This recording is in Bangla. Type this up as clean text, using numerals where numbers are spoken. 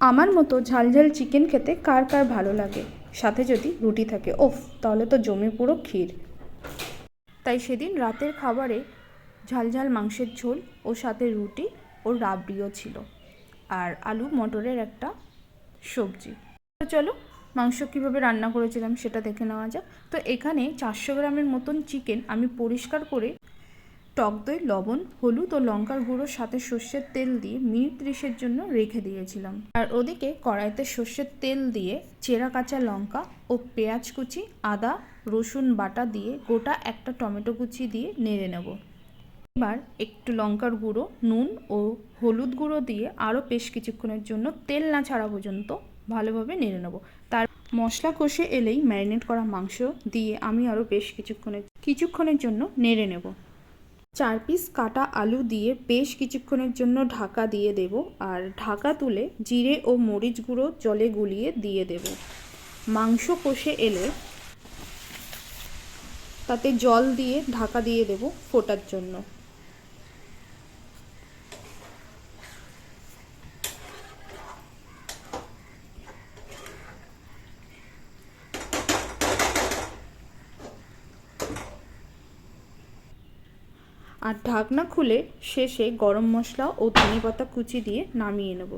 আমার মতো ঝালঝাল চিকেন খেতে কার কার ভালো লাগে, সাথে যদি রুটি থাকে, ওফ, তাহলে তো জমে পুরো ক্ষীর। তাই সেদিন রাতের খাবারে ঝালঝাল মাংসের ঝোল ও সাথে রুটি ও রাবড়িও ছিল, আর আলু মটরের একটা সবজি। তো চলো মাংস কীভাবে রান্না করেছিলাম সেটা দেখে নেওয়া যাক। তো এখানে 400 গ্রামের মতন চিকেন আমি পরিষ্কার করে টক দই, লবণ, হলুদ ও লঙ্কার গুঁড়োর সাথে সর্ষের তেল দিয়ে মিনিট 30-এর জন্য রেখে দিয়েছিলাম। আর ওদিকে কড়াইতে সর্ষের তেল দিয়ে চেরা কাঁচা লঙ্কা ও পেঁয়াজ কুচি, আদা রসুন বাটা দিয়ে গোটা একটা টমেটো কুচি দিয়ে নেড়ে নেব। এবার একটু লঙ্কার গুঁড়ো, নুন ও হলুদ গুঁড়ো দিয়ে আরও বেশ কিছুক্ষণের জন্য তেল না ছাড়া পর্যন্ত ভালোভাবে নেড়ে নেব। তার মশলা কষে এলেই ম্যারিনেট করা মাংস দিয়ে আমি আরও বেশ কিছুক্ষণের জন্য নেড়ে নেব। 4 পিস কাটা আলু দিয়ে বেশ কিছুক্ষণের জন্য ঢাকা দিয়ে দেব, আর ঢাকা তুলে জিরে ও মরিচ গুঁড়ো জলে গুলিয়ে দিয়ে দেব। মাংস কষে এলে তাতে জল দিয়ে ঢাকা দিয়ে দেব ফোটার জন্য। আর ঢাকনা খুলে শেষে গরম মশলা ও ধনেপাতা কুচি দিয়ে নামিয়ে নেব।